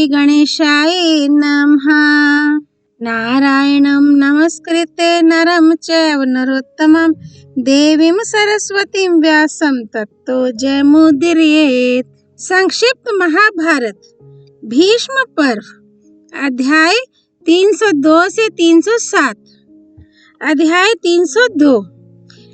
गणेशाय नमः। नारायणं नमस्कृत्य नरं चैव नरोत्तमं देवीं सरस्वतीं व्यासं ततो जयमुदीरयेत्। संक्षिप्त महाभारत भीष्म पर्व अध्याय 302 से 307। अध्याय 302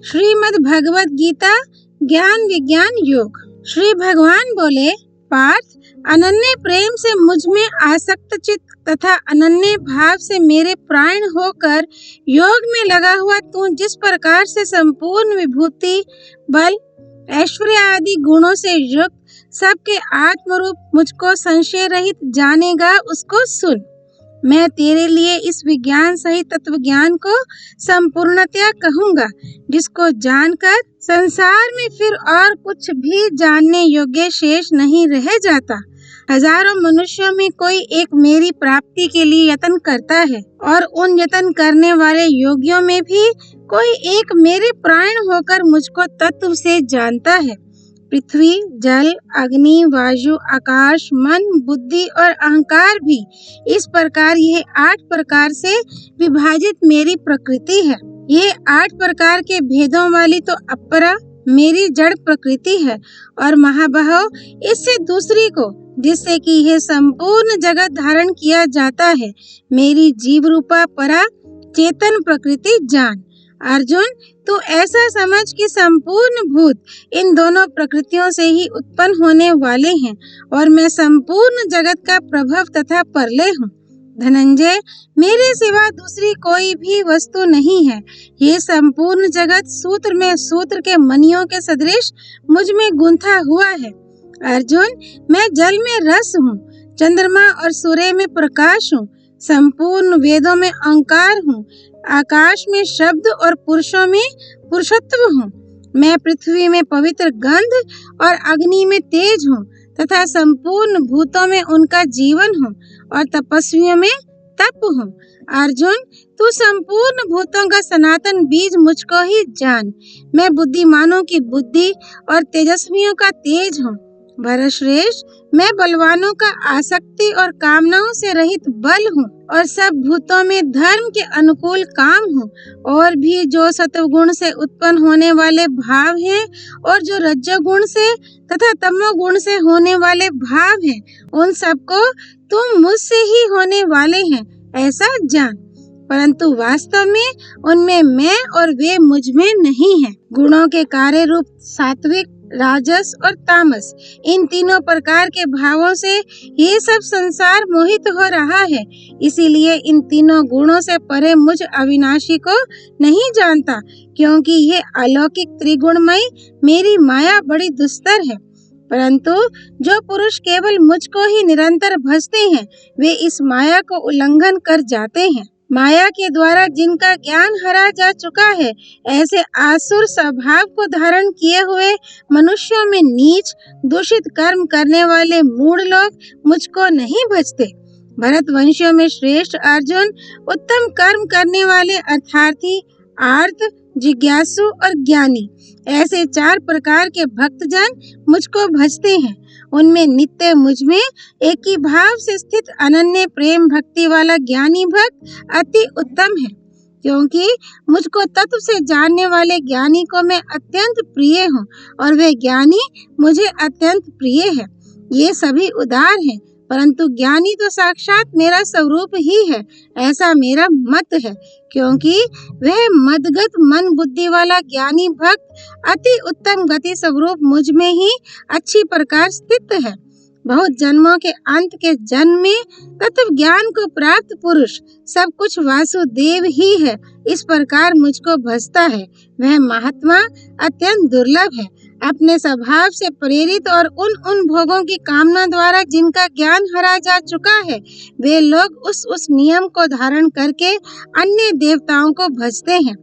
श्रीमद् भगवद गीता ज्ञान विज्ञान योग। श्री भगवान बोले, पार्थ, अनन्य प्रेम से मुझ में आसक्त चित्त तथा अनन्य भाव से मेरे प्राण होकर योग में लगा हुआ तू जिस प्रकार से संपूर्ण विभूति, बल, ऐश्वर्य आदि गुणों से युक्त सबके आत्मरूप मुझको संशय रहित जानेगा, उसको सुन। मैं तेरे लिए इस विज्ञान सहित तत्व ज्ञान को संपूर्णतया कहूँगा, जिसको जानकर संसार में फिर और कुछ भी जानने योग्य शेष नहीं रह जाता। हजारों मनुष्यों में कोई एक मेरी प्राप्ति के लिए यत्न करता है, और उन यत्न करने वाले योगियों में भी कोई एक मेरे प्राण होकर मुझको तत्व से जानता है। पृथ्वी, जल, अग्नि, वायु, आकाश, मन, बुद्धि और अहंकार भी इस प्रकार यह 8 प्रकार से विभाजित मेरी प्रकृति है। ये 8 प्रकार के भेदों वाली तो अपरा मेरी जड़ प्रकृति है, और महाबाहो इससे दूसरी को, जिससे कि यह संपूर्ण जगत धारण किया जाता है, मेरी जीव रूपा परा चेतन प्रकृति जान। अर्जुन, तू ऐसा समझ कि संपूर्ण भूत इन दोनों प्रकृतियों से ही उत्पन्न होने वाले हैं, और मैं संपूर्ण जगत का प्रभव तथा परलय हूँ। धनंजय, मेरे सिवा दूसरी कोई भी वस्तु नहीं है। ये संपूर्ण जगत सूत्र में सूत्र के मणियों के सदृश मुझ में गुंथा हुआ है। अर्जुन, मैं जल में रस हूँ, चंद्रमा और सूर्य में प्रकाश हूँ, संपूर्ण वेदों में ओंकार हूँ, आकाश में शब्द और पुरुषों में पुरुषत्व हूँ। मैं पृथ्वी में पवित्र गंध और अग्नि में तेज हूँ, तथा संपूर्ण भूतों में उनका जीवन हूँ, और तपस्वियों में तप हूँ। अर्जुन, तू संपूर्ण भूतों का सनातन बीज मुझको ही जान। मैं बुद्धिमानों की बुद्धि और तेजस्वियों का तेज हूँ। भरतश्रेष्ठ, मैं बलवानों का आसक्ति और कामनाओं से रहित बल हूँ, और सब भूतों में धर्म के अनुकूल काम हूँ। और भी जो सत्वगुण से उत्पन्न होने वाले भाव हैं, और जो रजोगुण से तथा तमोगुण से होने वाले भाव हैं, उन सबको तुम मुझसे ही होने वाले हैं, ऐसा जान। परंतु वास्तव में उनमें मैं और वे मुझ में नहीं है। गुणों के कार्य रूप सात्विक, राजस और तामस, इन तीनों प्रकार के भावों से ये सब संसार मोहित हो रहा है। इसीलिए इन तीनों गुणों से परे मुझ अविनाशी को नहीं जानता, क्योंकि ये अलौकिक त्रिगुणमयी मेरी माया बड़ी दुस्तर है। परंतु जो पुरुष केवल मुझको ही निरंतर भजते हैं, वे इस माया को उल्लंघन कर जाते हैं। माया के द्वारा जिनका ज्ञान हरा जा चुका है, ऐसे आसुर स्वभाव को धारण किए हुए मनुष्यों में नीच दूषित कर्म करने वाले मूढ़ लोग मुझको नहीं भजते। भरत वंशियों में श्रेष्ठ अर्जुन, उत्तम कर्म करने वाले अर्थार्थी, आर्त, जिज्ञासु और ज्ञानी, ऐसे 4 प्रकार के भक्तजन मुझको भजते हैं। उनमें नित्य मुझ में एक ही भाव से स्थित अनन्य प्रेम भक्ति वाला ज्ञानी भक्त अति उत्तम है, क्योंकि मुझको तत्व से जानने वाले ज्ञानी को मैं अत्यंत प्रिय हूँ, और वे ज्ञानी मुझे अत्यंत प्रिय है। ये सभी उदार हैं, परंतु ज्ञानी तो साक्षात मेरा स्वरूप ही है, ऐसा मेरा मत है, क्योंकि वह मदगत मन बुद्धि वाला ज्ञानी भक्त अति उत्तम गति स्वरूप मुझ में ही अच्छी प्रकार स्थित है। बहुत जन्मों के अंत के जन्म में तत्व ज्ञान को प्राप्त पुरुष सब कुछ वासुदेव ही है, इस प्रकार मुझको भजता है। वह महात्मा अत्यंत दुर्लभ है। अपने स्वभाव से प्रेरित और उन भोगों की कामना द्वारा जिनका ज्ञान हरा जा चुका है, वे लोग उस नियम को धारण करके अन्य देवताओं को भजते हैं।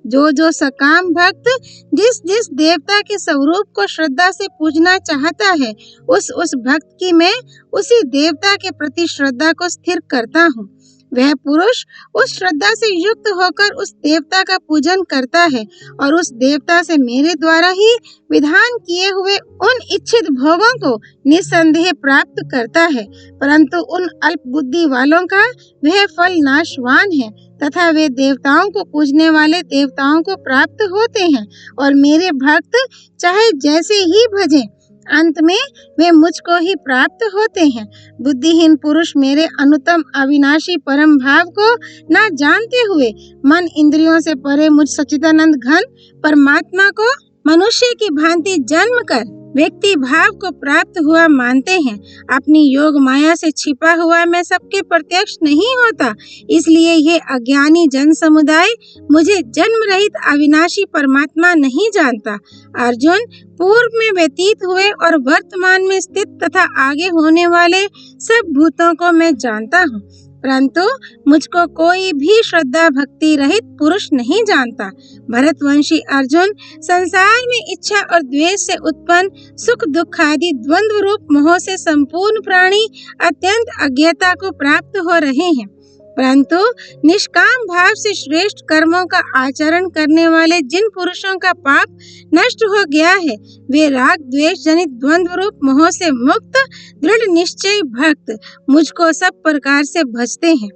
जो सकाम भक्त जिस देवता के स्वरूप को श्रद्धा से पूजना चाहता है, उस भक्त की मैं उसी देवता के प्रति श्रद्धा को स्थिर करता हूँ। वह पुरुष उस श्रद्धा से युक्त होकर उस देवता का पूजन करता है और उस देवता से मेरे द्वारा ही विधान किए हुए उन इच्छित भोगों को निस्संदेह प्राप्त करता है, परंतु उन अल्प बुद्धि वालों का वह फल नाशवान है तथा वे देवताओं को पूजने वाले देवताओं को प्राप्त होते हैं और मेरे भक्त चाहे जैसे ही भजें, अंत में वे मुझको ही प्राप्त होते हैं। बुद्धिहीन पुरुष मेरे अनुत्तम अविनाशी परम भाव को न जानते हुए मन इंद्रियों से परे मुझ सच्चिदानंद घन परमात्मा को मनुष्य की भांति जन्म कर व्यक्ति भाव को प्राप्त हुआ मानते हैं। अपनी योग माया से छिपा हुआ मैं सबके प्रत्यक्ष नहीं होता, इसलिए ये अज्ञानी जन समुदाय मुझे जन्म रहित अविनाशी परमात्मा नहीं जानता। अर्जुन, पूर्व में व्यतीत हुए और वर्तमान में स्थित तथा आगे होने वाले सब भूतों को मैं जानता हूँ, परंतु मुझको कोई भी श्रद्धा भक्ति रहित पुरुष नहीं जानता। भरतवंशी अर्जुन, संसार में इच्छा और द्वेष से उत्पन्न सुख दुख आदि द्वंद्व रूप मोह से संपूर्ण प्राणी अत्यंत अज्ञता को प्राप्त हो रहे हैं, परंतु निष्काम भाव से श्रेष्ठ कर्मों का आचरण करने वाले जिन पुरुषों का पाप नष्ट हो गया है, वे राग द्वेष जनित द्वंद्व रूप मोह से मुक्त दृढ़ निश्चय भक्त मुझको सब प्रकार से भजते हैं।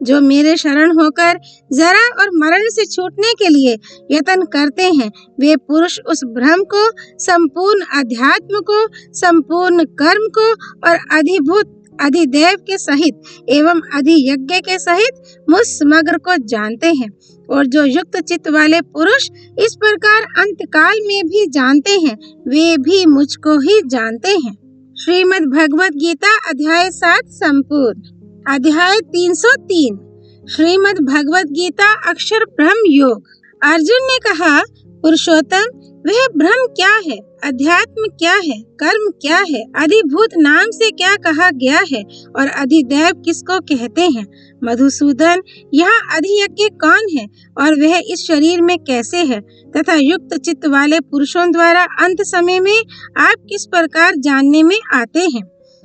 जो मेरे शरण होकर जरा और मरण से छूटने के लिए यत्न करते हैं, वे पुरुष उस ब्रह्म को, संपूर्ण अध्यात्म को, संपूर्ण कर्म को और अधिभूत अधिदेव के सहित एवं अधियज्ञ के सहित मुझ समग्र को जानते हैं। और जो युक्त चित्त वाले पुरुष इस प्रकार अंतकाल में भी जानते हैं, वे भी मुझको ही जानते हैं। श्रीमद् भगवद गीता अध्याय 7 संपूर्ण। अध्याय 303 श्रीमद् भगवद गीता अक्षर ब्रह्म योग। अर्जुन ने कहा, पुरुषोत्तम, वह ब्रह्म क्या है, अध्यात्म क्या है, कर्म क्या है, अधिभूत नाम से क्या कहा गया है और अधिदैव किसको कहते हैं? मधुसूदन, यहाँ अधियज्ञ कौन है और वह इस शरीर में कैसे है तथा युक्त चित्त वाले पुरुषों द्वारा अंत समय में आप किस प्रकार जानने में आते हैं?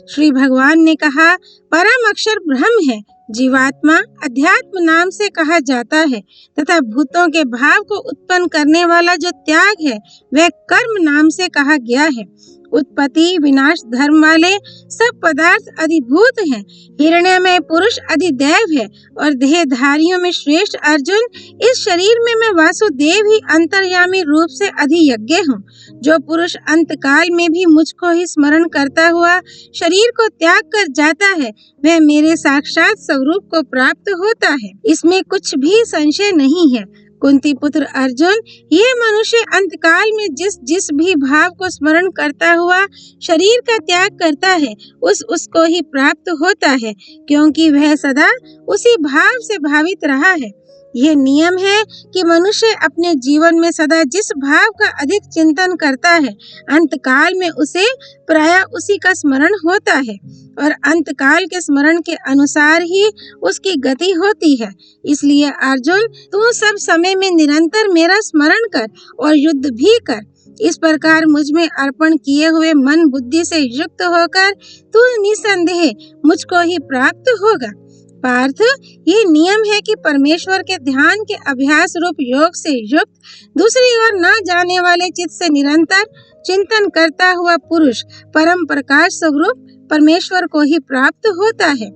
श्री भगवान ने कहा, परम अक्षर ब्रह्म है, जीवात्मा अध्यात्म नाम से कहा जाता है तथा भूतों के भाव को उत्पन्न करने वाला जो त्याग है वह कर्म नाम से कहा गया है। उत्पत्ति विनाश धर्म वाले सब पदार्थ अधिभूत हैं। हिरण्यमय पुरुष अधिदैव है और देहधारियों में श्रेष्ठ अर्जुन, इस शरीर में मैं वासुदेव ही अंतर्यामी रूप से अधियज्ञ हूँ। जो पुरुष अंतकाल में भी मुझको ही स्मरण करता हुआ शरीर को त्याग कर जाता है, वह मेरे साक्षात स्वरूप को प्राप्त होता है, इसमें कुछ भी संशय नहीं है। कुंती पुत्र अर्जुन, ये मनुष्य अंतकाल में जिस जिस भी भाव को स्मरण करता हुआ शरीर का त्याग करता है, उसको ही प्राप्त होता है, क्योंकि वह सदा उसी भाव से भावित रहा है। यह नियम है कि मनुष्य अपने जीवन में सदा जिस भाव का अधिक चिंतन करता है, अंतकाल में उसे प्रायः उसी का स्मरण होता है और अंतकाल के स्मरण के अनुसार ही उसकी गति होती है। इसलिए अर्जुन, तू सब समय में निरंतर मेरा स्मरण कर और युद्ध भी कर। इस प्रकार मुझ में अर्पण किए हुए मन बुद्धि से युक्त होकर तू निसंदेह मुझको ही प्राप्त होगा। पार्थ, ये नियम है कि परमेश्वर के ध्यान के अभ्यास रूप योग से युक्त दूसरी ओर न जाने वाले चित्त से निरंतर चिंतन करता हुआ पुरुष परम प्रकाश स्वरूप परमेश्वर को ही प्राप्त होता है।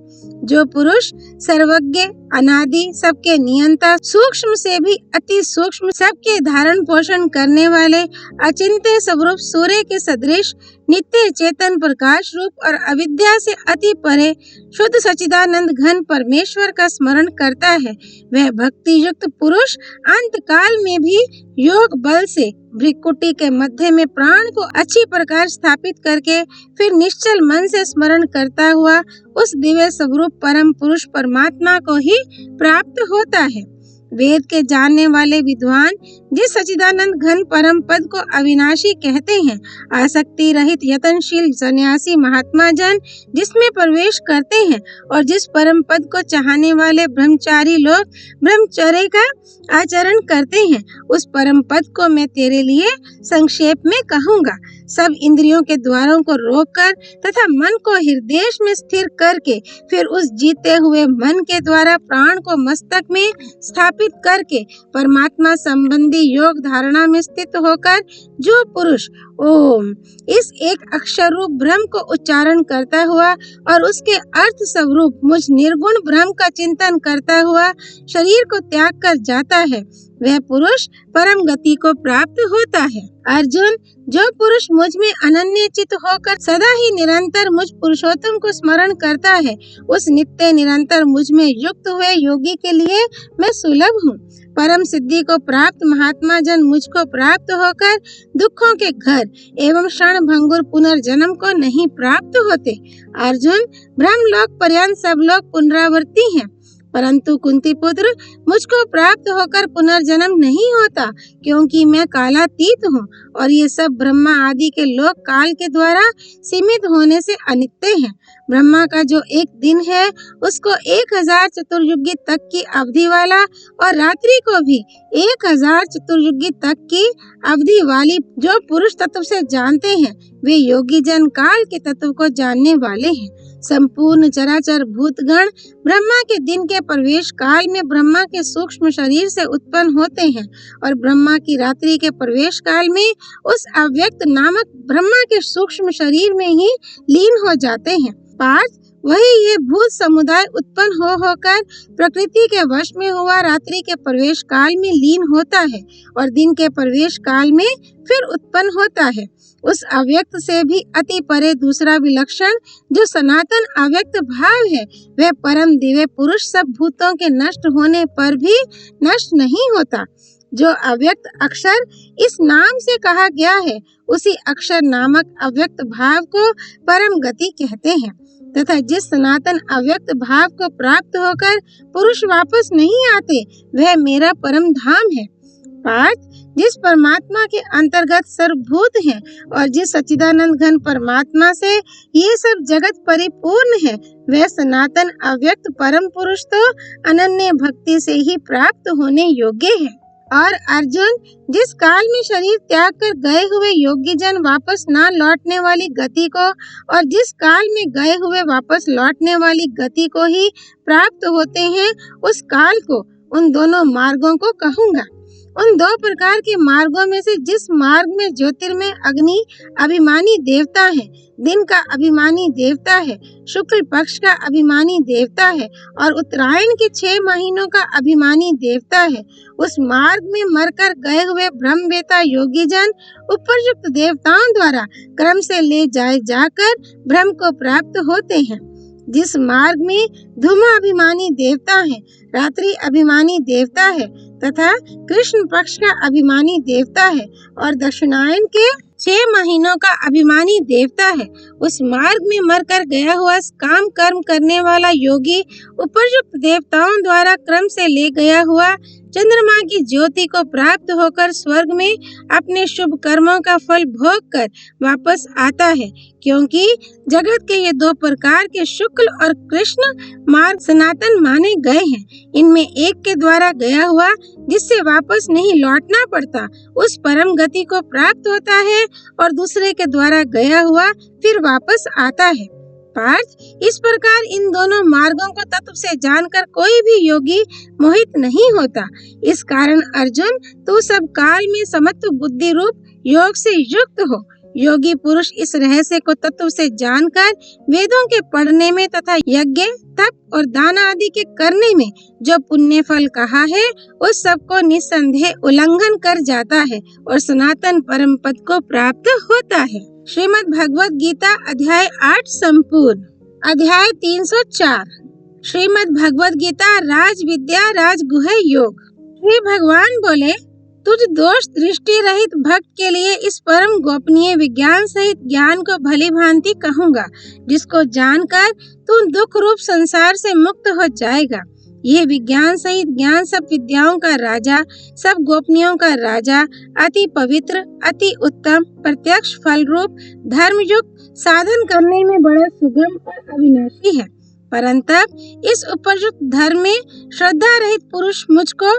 जो पुरुष सर्वज्ञ अनादि सबके नियंता, सूक्ष्म से भी अति सूक्ष्म सबके धारण पोषण करने वाले अचिंत्य स्वरूप सूर्य के सदृश नित्य चेतन प्रकाश रूप और अविद्या से अति परे शुद्ध सच्चिदानंद घन परमेश्वर का स्मरण करता है, वह भक्ति युक्त पुरुष अंत काल में भी योग बल से भ्रिकुटी के मध्य में प्राण को अच्छी प्रकार स्थापित करके फिर निश्चल मन से स्मरण करता हुआ उस दिव्य स्वरूप परम पुरुष परमात्मा को ही प्राप्त होता है। वेद के जानने वाले विद्वान जिस सच्चिदानंद घन परम पद को अविनाशी कहते हैं, आसक्ति रहित यतनशील सन्यासी महात्मा जन जिसमें प्रवेश करते हैं और जिस परम पद को चाहने वाले ब्रह्मचारी लोग ब्रह्मचर्य का आचरण करते हैं, उस परम पद को मैं तेरे लिए संक्षेप में कहूँगा। सब इंद्रियों के द्वारों को रोककर तथा मन को हृदय में स्थिर करके फिर उस जीते हुए मन के द्वारा प्राण को मस्तक में स्थापित करके परमात्मा संबंधी योग धारणा में स्थित होकर जो पुरुष ओम इस एक अक्षर रूप ब्रह्म को उच्चारण करता हुआ और उसके अर्थ स्वरूप मुझ निर्गुण ब्रह्म का चिंतन करता हुआ शरीर को त्याग कर जाता है, वह पुरुष परम गति को प्राप्त होता है। अर्जुन, जो पुरुष मुझ में अनन्य चित होकर सदा ही निरंतर मुझ पुरुषोत्तम को स्मरण करता है, उस नित्य निरंतर मुझ में युक्त हुए योगी के लिए मैं सुलभ हूँ। परम सिद्धि को प्राप्त महात्मा जन मुझको प्राप्त होकर दुखों के घर एवं क्षण भंगुर पुनर्जन्म को नहीं प्राप्त होते। अर्जुन, ब्रह्मलोक पर्यंत सब लोग पुनरावृत्ति हैं, परंतु कुंती पुत्र मुझको प्राप्त होकर पुनर्जन्म नहीं होता, क्योंकि मैं कालातीत हूँ और ये सब ब्रह्मा आदि के लोक काल के द्वारा सीमित होने से अनित्य हैं। ब्रह्मा का जो एक दिन है उसको 1000 चतुर्युगी तक की अवधि वाला और रात्रि को भी 1000 चतुर्युगी तक की अवधि वाली जो पुरुष तत्व से जानते हैं, वे योगी जन काल के तत्व को जानने वाले हैं। संपूर्ण चराचर भूतगण ब्रह्मा के दिन के प्रवेश काल में ब्रह्मा के सूक्ष्म शरीर से उत्पन्न होते हैं और ब्रह्मा की रात्रि के प्रवेश काल में उस अव्यक्त नामक ब्रह्मा के सूक्ष्म शरीर में ही लीन हो जाते हैं। पार्थ, वही ये भूत समुदाय उत्पन्न होकर प्रकृति के वश में हुआ रात्रि के प्रवेश काल में लीन होता है और दिन के प्रवेश काल में फिर उत्पन्न होता है। उस अव्यक्त से भी अति परे दूसरा विलक्षण जो सनातन अव्यक्त भाव है, वह परम दिव्य पुरुष सब भूतों के नष्ट होने पर भी नष्ट नहीं होता। जो अव्यक्त अक्षर इस नाम से कहा गया है, उसी अक्षर नामक अव्यक्त भाव को परम गति कहते हैं तथा जिस सनातन अव्यक्त भाव को प्राप्त होकर पुरुष वापस नहीं आते, वह मेरा परम धाम है। पार्थ, जिस परमात्मा के अंतर्गत सर्वभूत हैं और जिस सच्चिदानंद घन परमात्मा से ये सब जगत परिपूर्ण है, वह सनातन अव्यक्त परम पुरुष तो अनन्य भक्ति से ही प्राप्त होने योग्य है। और अर्जुन, जिस काल में शरीर त्याग कर गए हुए योगी जन वापस ना लौटने वाली गति को और जिस काल में गए हुए वापस लौटने वाली गति को ही प्राप्त होते हैं, उस काल को उन दोनों मार्गों को कहूँगा। उन दो प्रकार के मार्गों में से जिस मार्ग में ज्योतिर्मय अग्नि अभिमानी देवता है, दिन का अभिमानी देवता है, शुक्ल पक्ष का अभिमानी देवता है और उत्तरायण के 6 महीनों का अभिमानी देवता है, उस मार्ग में मरकर गए हुए ब्रह्मवेता योगी जन उपरयुक्त देवताओं द्वारा क्रम से ले जाए जाकर ब्रह्म को प्राप्त होते हैं। जिस मार्ग में धूम अभिमानी देवता है, रात्रि अभिमानी देवता है तथा कृष्ण पक्ष का अभिमानी देवता है और दक्षिणायन के 6 महीनों का अभिमानी देवता है, उस मार्ग में मरकर गया हुआ काम कर्म करने वाला योगी उपरयुक्त देवताओं द्वारा क्रम से ले गया हुआ चंद्रमा की ज्योति को प्राप्त होकर स्वर्ग में अपने शुभ कर्मों का फल भोग कर वापस आता है, क्योंकि जगत के ये 2 प्रकार के शुक्ल और कृष्ण मार्ग सनातन माने गए हैं। इनमें एक के द्वारा गया हुआ जिससे वापस नहीं लौटना पड़ता, उस परम गति को प्राप्त होता है और दूसरे के द्वारा गया हुआ फिर वापस आता है। पार्थ, इस प्रकार इन दोनों मार्गों को तत्व से जानकर कोई भी योगी मोहित नहीं होता। इस कारण अर्जुन, तू सब काल में समत्व बुद्धि रूप योग से युक्त हो। योगी पुरुष इस रहस्य को तत्व से जानकर वेदों के पढ़ने में तथा यज्ञ तप और दान आदि के करने में जो पुण्य फल कहा है, उस सब को निस्संदेह उल्लंघन कर जाता है और सनातन परम पद को प्राप्त होता है। श्रीमद् भगवद गीता अध्याय 8 संपूर्ण। अध्याय 304। श्रीमद् भगवद गीता राज विद्या राजगुह योग। श्री भगवान बोले, तुझ दोष दृष्टि रहित भक्त के लिए इस परम गोपनीय विज्ञान सहित ज्ञान को भली भांति कहूँगा, जिसको जानकर तू दुख रूप संसार से मुक्त हो जाएगा। ये विज्ञान सहित ज्ञान सब विद्याओं का राजा, सब गोपनीयों का राजा, अति पवित्र, अति उत्तम, प्रत्यक्ष फल रूप, धर्मयुक्त, साधन करने में बड़ा सुगम और अविनाशी है। परंतु इस उपयुक्त धर्म में श्रद्धा रहित पुरुष मुझको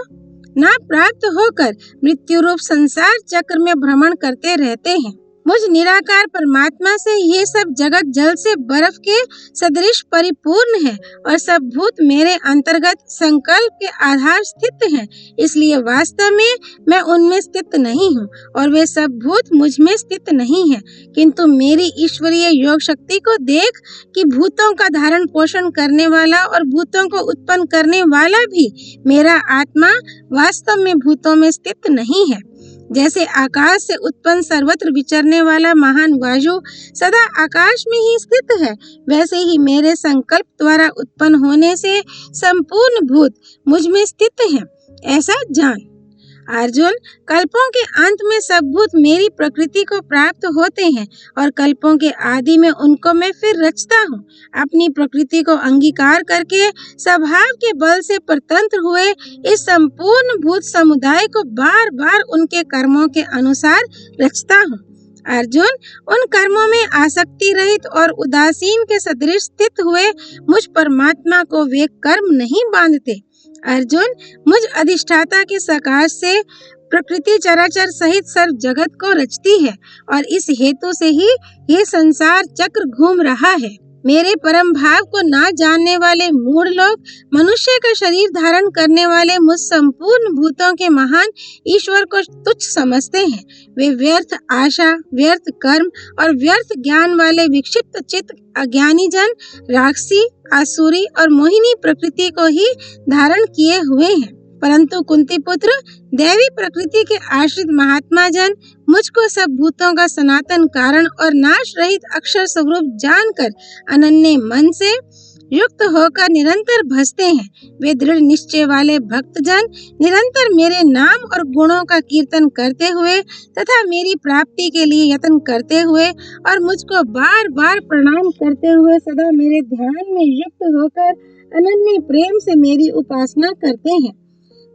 ना प्राप्त होकर मृत्यु रूप संसार चक्र में भ्रमण करते रहते हैं। मुझ निराकार परमात्मा से ये सब जगत जल से बर्फ के सदृश परिपूर्ण है और सब भूत मेरे अंतर्गत संकल्प के आधार स्थित हैं। इसलिए वास्तव में मैं उनमें स्थित नहीं हूँ और वे सब भूत मुझ में स्थित नहीं हैं। किंतु मेरी ईश्वरीय योग शक्ति को देख कि भूतों का धारण पोषण करने वाला और भूतों को उत्पन्न करने वाला भी मेरा आत्मा वास्तव में भूतों में स्थित नहीं है। जैसे आकाश से उत्पन्न सर्वत्र विचरने वाला महान वायु सदा आकाश में ही स्थित है, वैसे ही मेरे संकल्प द्वारा उत्पन्न होने से संपूर्ण भूत मुझ में स्थित हैं। ऐसा जान अर्जुन, कल्पों के अंत में सब भूत मेरी प्रकृति को प्राप्त होते हैं और कल्पों के आदि में उनको मैं फिर रचता हूँ। अपनी प्रकृति को अंगीकार करके स्वभाव के बल से परतंत्र हुए इस संपूर्ण भूत समुदाय को बार बार उनके कर्मों के अनुसार रचता हूँ। अर्जुन, उन कर्मों में आसक्ति रहित और उदासीन के सदृश स्थित हुए मुझ परमात्मा को वे कर्म नहीं बांधते। अर्जुन, मुझ अधिष्ठाता के सकाश से प्रकृति चराचर सहित सर्व जगत को रचती है और इस हेतु से ही ये संसार चक्र घूम रहा है। मेरे परम भाव को ना जानने वाले मूढ़ लोग मनुष्य का शरीर धारण करने वाले मुझ संपूर्ण भूतों के महान ईश्वर को तुच्छ समझते हैं। वे व्यर्थ आशा, व्यर्थ कर्म और व्यर्थ ज्ञान वाले विक्षिप्त चित्त अज्ञानी जन राक्षसी, आसुरी और मोहिनी प्रकृति को ही धारण किए हुए हैं। परंतु कुंती पुत्र, दैवी प्रकृति के आश्रित महात्मा जन मुझको सब भूतों का सनातन कारण और नाश रहित अक्षर स्वरूप जानकर अनन्य मन से युक्त होकर निरंतर भजते हैं। वे दृढ़ निश्चय वाले भक्त जन निरंतर मेरे नाम और गुणों का कीर्तन करते हुए तथा मेरी प्राप्ति के लिए यत्न करते हुए और मुझको बार बार प्रणाम करते हुए सदा मेरे ध्यान में युक्त होकर अनन्य प्रेम से मेरी उपासना करते हैं।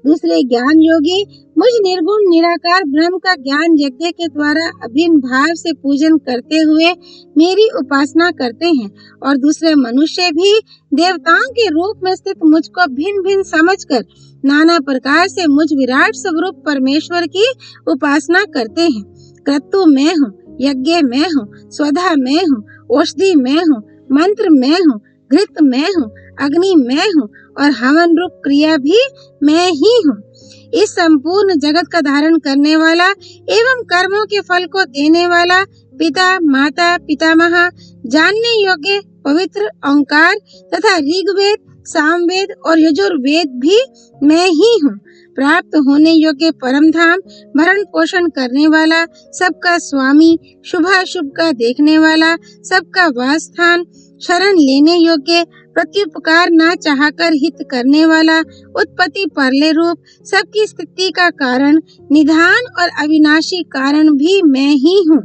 दूसरे ज्ञान योगी मुझ निर्गुण निराकार ब्रह्म का ज्ञान यज्ञ के द्वारा अभिन्न भाव से पूजन करते हुए मेरी उपासना करते हैं और दूसरे मनुष्य भी देवताओं के रूप में स्थित मुझको भिन्न भिन्न समझकर नाना प्रकार से मुझ विराट स्वरूप परमेश्वर की उपासना करते हैं। क्रतु मैं हूँ, यज्ञ मैं हूँ, स्वधा मैं हूँ, औषधि मैं हूँ, मंत्र मैं हूँ, घृत मैं हूँ, अग्नि मैं हूँ और हवन रूप क्रिया भी मैं ही हूँ। इस संपूर्ण जगत का धारण करने वाला एवं कर्मों के फल को देने वाला पिता, माता, पितामह, जानने योग्य पवित्र ओंकार तथा ऋग्वेद, सामवेद और यजुर्वेद भी मैं ही हूँ। प्राप्त होने योग्य परम धाम, भरण पोषण करने वाला, सबका स्वामी, शुभाशुभ का देखने वाला, सबका वास स्थान, शरण लेने योग्य, प्रत्युपकार ना चाहकर हित करने वाला, उत्पत्ति परले रूप, सबकी स्थिति का कारण, निधान और अविनाशी कारण भी मैं ही हूँ।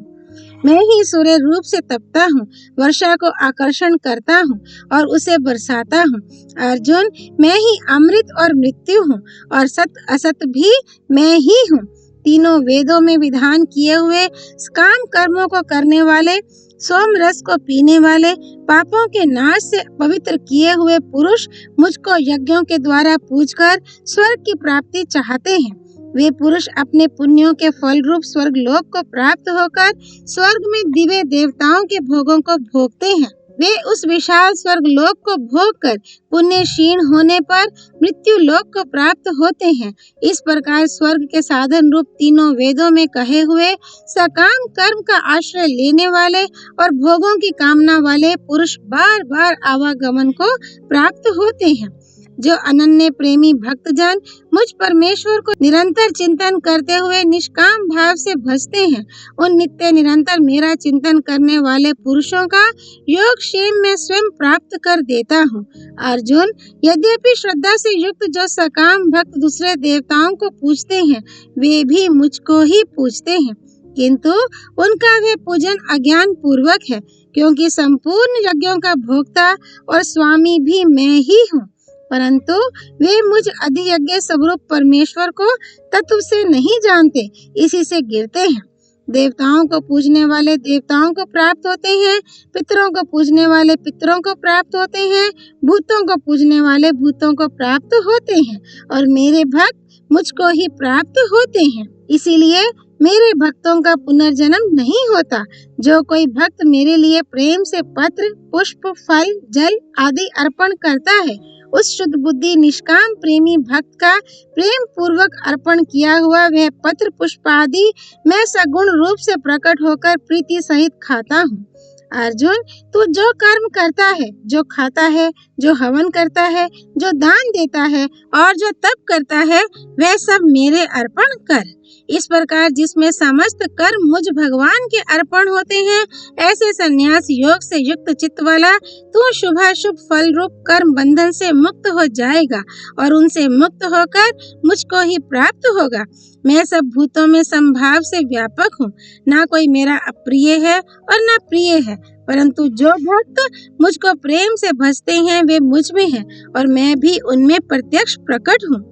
मैं ही सूर्य रूप से तपता हूँ, वर्षा को आकर्षण करता हूँ और उसे बरसाता हूँ। अर्जुन, मैं ही अमृत और मृत्यु हूँ और सत असत भी मैं ही हूँ। तीनों वेदों में विधान किए हुए काम कर्मों को करने वाले, सोम रस को पीने वाले, पापों के नाश से पवित्र किए हुए पुरुष मुझको यज्ञों के द्वारा पूजकर स्वर्ग की प्राप्ति चाहते हैं। वे पुरुष अपने पुण्यों के फल रूप स्वर्ग लोक को प्राप्त होकर स्वर्ग में दिव्य देवताओं के भोगों को भोगते हैं। वे उस विशाल स्वर्ग लोक को भोग कर पुण्य क्षीण होने पर मृत्यु लोक को प्राप्त होते हैं। इस प्रकार स्वर्ग के साधन रूप तीनों वेदों में कहे हुए सकाम कर्म का आश्रय लेने वाले और भोगों की कामना वाले पुरुष बार बार आवागमन को प्राप्त होते हैं। जो अनन्य प्रेमी भक्तजन मुझ परमेश्वर को निरंतर चिंतन करते हुए निष्काम भाव से भजते हैं, उन नित्य निरंतर मेरा चिंतन करने वाले पुरुषों का योग क्षेम में स्वयं प्राप्त कर देता हूँ। अर्जुन, यद्यपि श्रद्धा से युक्त जो सकाम भक्त दूसरे देवताओं को पूजते हैं, वे भी मुझको ही पूजते हैं, किंतु उनका वे पूजन अज्ञान पूर्वक है, क्योंकि संपूर्ण यज्ञों का भोक्ता और स्वामी भी मैं ही हूँ। परंतु वे मुझ अधियज्ञ स्वरूप परमेश्वर को तत्व से नहीं जानते, इसी से गिरते हैं। देवताओं को पूजने वाले देवताओं को प्राप्त होते हैं, पितरों को पूजने वाले पितरों को प्राप्त होते हैं, भूतों को पूजने वाले भूतों को प्राप्त होते हैं और मेरे भक्त मुझको ही प्राप्त होते हैं। इसीलिए मेरे भक्तों का पुनर्जन्म नहीं होता। जो कोई भक्त मेरे लिए प्रेम से पत्र, पुष्प, फल, जल आदि अर्पण करता है, उस शुद्ध बुद्धि निष्काम प्रेमी भक्त का प्रेम पूर्वक अर्पण किया हुआ वह पत्र, पुष्प आदि मैं सगुण रूप से प्रकट होकर प्रीति सहित खाता हूँ। अर्जुन, तू जो कर्म करता है, जो खाता है, जो हवन करता है, जो दान देता है और जो तप करता है, वह सब मेरे अर्पण कर। इस प्रकार जिसमें समस्त कर्म मुझ भगवान के अर्पण होते हैं, ऐसे संन्यास योग से युक्त चित्त वाला तू शुभाशुभ फल रूप कर्म बंधन से मुक्त हो जाएगा और उनसे मुक्त होकर मुझको ही प्राप्त होगा। मैं सब भूतों में समभाव से व्यापक हूँ। ना कोई मेरा अप्रिय है और ना प्रिय है, परंतु जो भक्त मुझको प्रेम से भजते हैं वे मुझ में हैं और मैं भी उनमें प्रत्यक्ष प्रकट हूँ।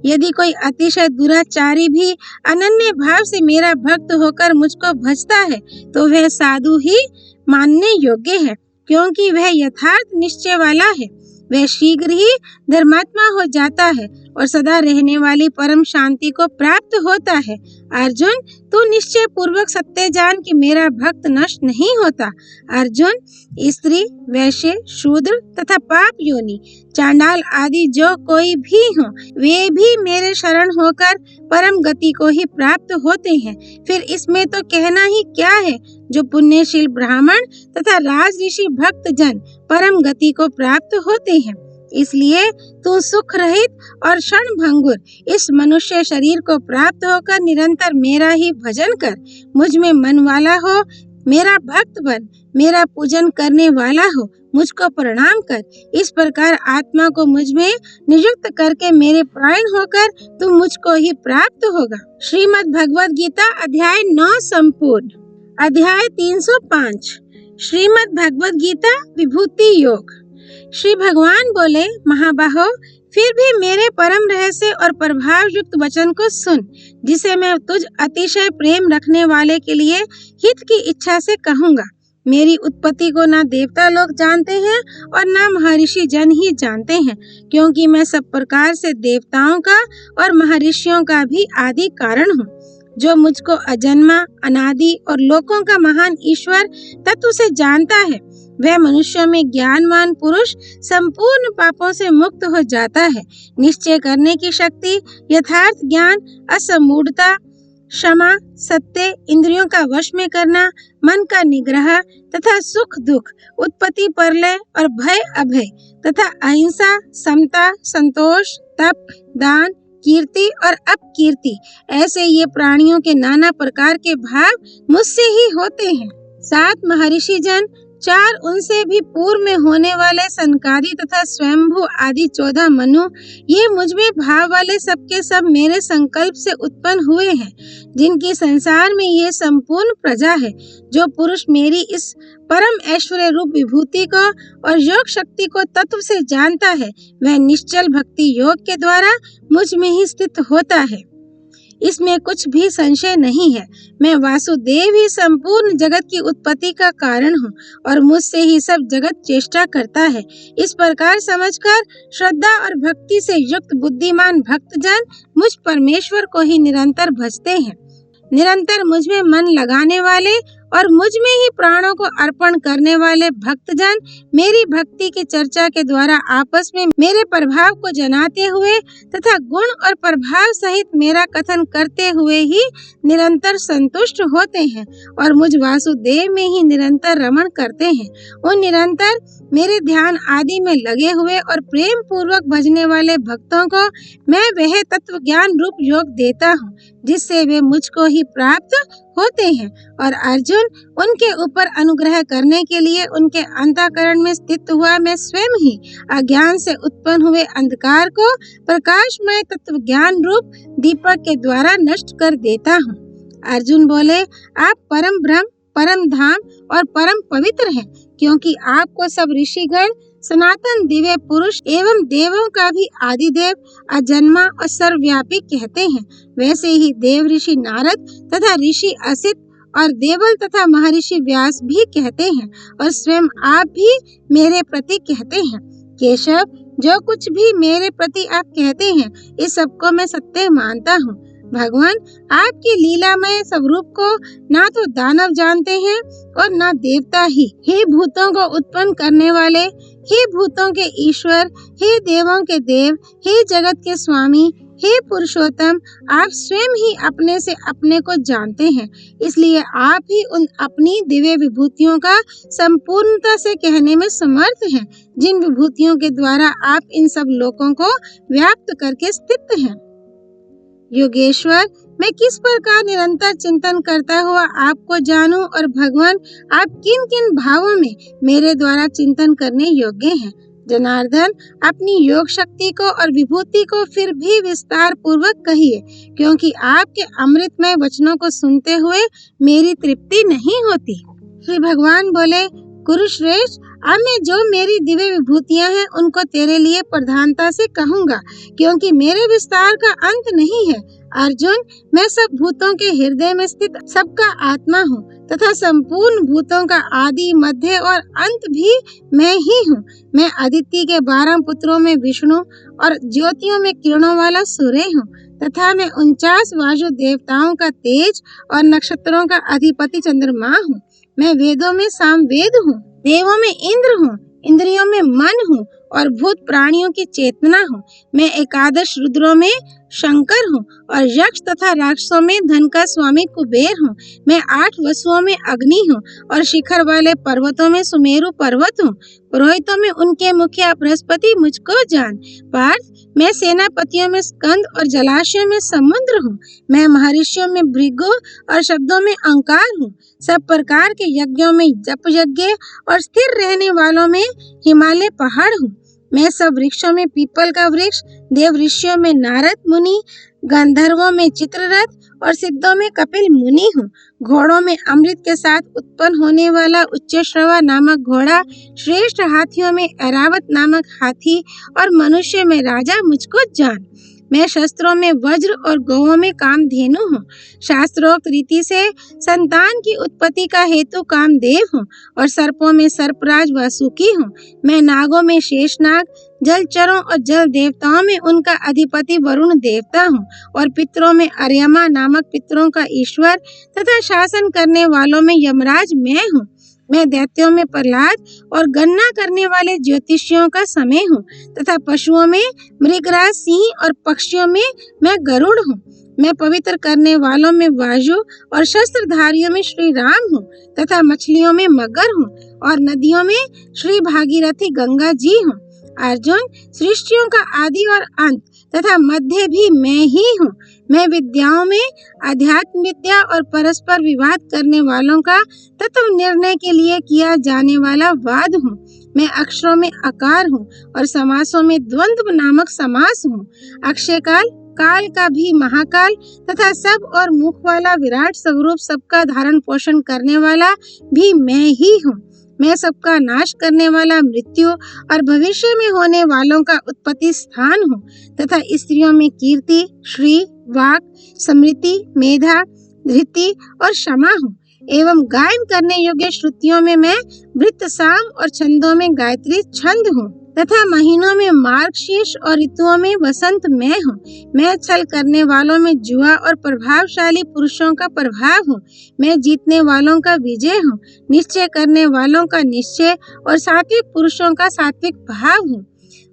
यदि कोई अतिशय दुराचारी भी अनन्य भाव से मेरा भक्त होकर मुझको भजता है तो वह साधु ही मानने योग्य है, क्योंकि वह यथार्थ निश्चय वाला है। वह शीघ्र ही धर्मात्मा हो जाता है और सदा रहने वाली परम शांति को प्राप्त होता है। अर्जुन, तू निश्चय पूर्वक सत्य जान कि मेरा भक्त नष्ट नहीं होता। अर्जुन, स्त्री, वैश्य, शूद्र तथा पाप योनि, चांडाल आदि जो कोई भी हो, वे भी मेरे शरण होकर परम गति को ही प्राप्त होते हैं। फिर इसमें तो कहना ही क्या है। जो पुण्यशील ब्राह्मण तथा राज ऋषि भक्त जन परम गति को प्राप्त होते हैं। इसलिए तू सुख रहित और क्षण भंगुर इस मनुष्य शरीर को प्राप्त होकर निरंतर मेरा ही भजन कर, मुझ में मन वाला हो, मेरा भक्त बन, मेरा पूजन करने वाला हो, मुझको प्रणाम कर। इस प्रकार आत्मा को मुझ में नियुक्त करके मेरे परायण होकर तू मुझको ही प्राप्त होगा। श्रीमद् भगवद गीता अध्याय 9 संपूर्ण। अध्याय 305 श्रीमद् भगवद गीता विभूति योग। श्री भगवान बोले, महाबाहो, फिर भी मेरे परम रहस्य और प्रभाव युक्त वचन को सुन, जिसे मैं तुझ अतिशय प्रेम रखने वाले के लिए हित की इच्छा से कहूँगा। मेरी उत्पत्ति को ना देवता लोग जानते हैं और ना महर्षि जन ही जानते हैं, क्योंकि मैं सब प्रकार से देवताओं का और महर्षियों का भी आदि कारण हूँ। जो मुझको अजन्मा, अनादि और लोकों का महान ईश्वर तत्व से जानता है, वह मनुष्यों में ज्ञानवान पुरुष संपूर्ण पापों से मुक्त हो जाता है। निश्चय करने की शक्ति, यथार्थ ज्ञान, असमूढ़ता, क्षमा, सत्य, इंद्रियों का वश में करना, मन का निग्रह तथा सुख दुख, उत्पत्ति प्रलय और भय अभय तथा अहिंसा, समता, संतोष, तप, दान, कीर्ति और अपकीर्ति, ऐसे ये प्राणियों के नाना प्रकार के भाव मुझसे ही होते हैं। 7 महर्षि जन, 4 उनसे भी पूर्व में होने वाले सनकादि तथा स्वयंभू आदि 14 मनु, ये मुझ में भाव वाले सबके सब मेरे संकल्प से उत्पन्न हुए हैं, जिनकी संसार में ये संपूर्ण प्रजा है। जो पुरुष मेरी इस परम ऐश्वर्य रूप विभूति को और योग शक्ति को तत्व से जानता है, वह निश्चल भक्ति योग के द्वारा मुझ में ही स्थित होता है। इसमें कुछ भी संशय नहीं है। मैं वासुदेव ही संपूर्ण जगत की उत्पत्ति का कारण हूँ और मुझसे ही सब जगत चेष्टा करता है। इस प्रकार समझकर श्रद्धा और भक्ति से युक्त बुद्धिमान भक्तजन मुझ परमेश्वर को ही निरंतर भजते हैं। निरंतर मुझ में मन लगाने वाले और मुझ में ही प्राणों को अर्पण करने वाले भक्तजन मेरी भक्ति की चर्चा के द्वारा आपस में मेरे प्रभाव को जनाते हुए तथा गुण और प्रभाव सहित मेरा कथन करते हुए ही निरंतर संतुष्ट होते हैं और मुझ वासुदेव में ही निरंतर रमण करते हैं। उन निरंतर मेरे ध्यान आदि में लगे हुए और प्रेम पूर्वक भजने वाले भक्तों को मैं वह तत्व ज्ञान रूप योग देता हूँ, जिससे वे मुझको ही प्राप्त होते हैं। और अर्जुन, उनके ऊपर अनुग्रह करने के लिए उनके अंतःकरण में स्थित हुआ मैं स्वयं ही अज्ञान से उत्पन्न हुए अंधकार को प्रकाशमय तत्व ज्ञान रूप दीपक के द्वारा नष्ट कर देता हूँ। अर्जुन बोले, आप परम ब्रह्म, परम धाम और परम पवित्र हैं, क्योंकि आपको सब ऋषिगण सनातन दिव्य पुरुष एवं देवों का भी आदिदेव, अजन्मा और सर्वव्यापी कहते हैं। वैसे ही देव ऋषि नारद तथा ऋषि असित और देवल तथा महर्षि व्यास भी कहते हैं और स्वयं आप भी मेरे प्रति कहते हैं। केशव, जो कुछ भी मेरे प्रति आप कहते हैं, इस सबको मैं सत्य मानता हूँ। भगवान आपके लीलामय स्वरूप को ना तो दानव जानते हैं और ना देवता ही। हे भूतों को उत्पन्न करने वाले, हे भूतों के ईश्वर, हे देवों के देव, हे जगत के स्वामी, हे पुरुषोत्तम, आप स्वयं ही अपने से अपने को जानते हैं, इसलिए आप ही उन अपनी दिव्य विभूतियों का संपूर्णता से कहने में समर्थ हैं, जिन विभूतियों के द्वारा आप इन सब लोकों को व्याप्त करके स्थित हैं। योगेश्वर, मैं किस प्रकार निरंतर चिंतन करता हुआ आपको जानूं और भगवान आप किन किन भावों में मेरे द्वारा चिंतन करने योग्य हैं। जनार्दन, अपनी योग शक्ति को और विभूति को फिर भी विस्तार पूर्वक कहिए, क्योंकि आपके अमृतमय वचनों को सुनते हुए मेरी तृप्ति नहीं होती। श्री भगवान बोले, कुरुश्रेष्ठ, अब मैं जो मेरी दिव्य विभूतियां हैं उनको तेरे लिए प्रधानता से कहूँगा, क्योंकि मेरे विस्तार का अंत नहीं है। अर्जुन, मैं सब भूतों के हृदय में स्थित सबका आत्मा हूँ तथा संपूर्ण भूतों का आदि, मध्य और अंत भी मैं ही हूँ। मैं अदिति के 12 पुत्रों में विष्णु और ज्योतियों में किरणों वाला सूर्य हूँ तथा मैं 49 वायु देवताओं का तेज और नक्षत्रों का अधिपति चंद्रमा हूँ। मैं वेदों में सामवेद हूँ, देवों में इंद्र हूँ, इंद्रियों में मन हूँ और भूत प्राणियों की चेतना हूँ। मैं 11 रुद्रों में शंकर हूँ और यक्ष तथा राक्षसों में धन का स्वामी कुबेर हूँ। मैं 8 वसुओं में अग्नि हूँ और शिखर वाले पर्वतों में सुमेरु पर्वत हूँ। पुरोहितों में उनके मुखिया बृहस्पति मुझको जान। पार्थ, मैं सेनापतियों में स्कंद और जलाशयों में समुद्र हूँ। मैं महर्षियों में भृगु और शब्दों में अंकार हूँ। सब प्रकार के यज्ञों में जप यज्ञ और स्थिर रहने वालों में हिमालय पहाड़ हूँ। मैं सब वृक्षों में पीपल का वृक्ष, देव ऋषियों में नारद मुनि, गंधर्वों में चित्ररथ और सिद्धों में कपिल मुनि हूँ। घोड़ों में अमृत के साथ उत्पन्न होने वाला उच्चश्रवा नामक घोड़ा, श्रेष्ठ हाथियों में ऐरावत नामक हाथी और मनुष्य में राजा मुझको जान। मैं शस्त्रों में वज्र और गौओं में कामधेनु हूँ। शास्त्रोक्त रीति से संतान की उत्पत्ति का हेतु कामदेव हूँ और सर्पों में सर्पराज वासुकी हूँ। मैं नागों में शेषनाग, जलचरों और जल देवताओं में उनका अधिपति वरुण देवता हूँ और पितरों में अर्यमा नामक पितरों का ईश्वर तथा शासन करने वालों में यमराज मैं हूँ। मैं दैत्यों में प्रहलाद और गणना करने वाले ज्योतिषियों का समय हूँ तथा पशुओं में मृगराज सिंह और पक्षियों में मैं गरुड़ हूँ। मैं पवित्र करने वालों में वायु और शस्त्रधारियों में श्री राम हूँ तथा मछलियों में मगर हूँ और नदियों में श्री भागीरथी गंगा जी हूँ। अर्जुन, सृष्टियों का आदि और अंत तथा मध्य भी मैं ही हूँ। मैं विद्याओं में अध्यात्म विद्या और परस्पर विवाद करने वालों का तत्व निर्णय के लिए किया जाने वाला वाद हूँ। मैं अक्षरों में आकार हूँ और समासों में द्वंद्व नामक समास हूँ। अक्षय काल, काल का भी महाकाल तथा सब और मुख वाला विराट स्वरूप सबका धारण पोषण करने वाला भी मैं ही हूँ। मैं सबका नाश करने वाला मृत्यु और भविष्य में होने वालों का उत्पत्ति स्थान हूँ तथा स्त्रियों में कीर्ति, श्री, वाक, स्मृति, मेधा, धृति और क्षमा हूँ। एवं गायन करने योग्य श्रुतियों में मैं वृत्त साम और छंदों में गायत्री छंद हूँ तथा महीनों में मार्गशीर्ष और ऋतुओं में वसंत मैं हूँ। मैं छल करने वालों में जुआ और प्रभावशाली पुरुषों का प्रभाव हूँ। मैं जीतने वालों का विजय हूँ, निश्चय करने वालों का निश्चय और सात्विक पुरुषों का सात्विक भाव हूँ।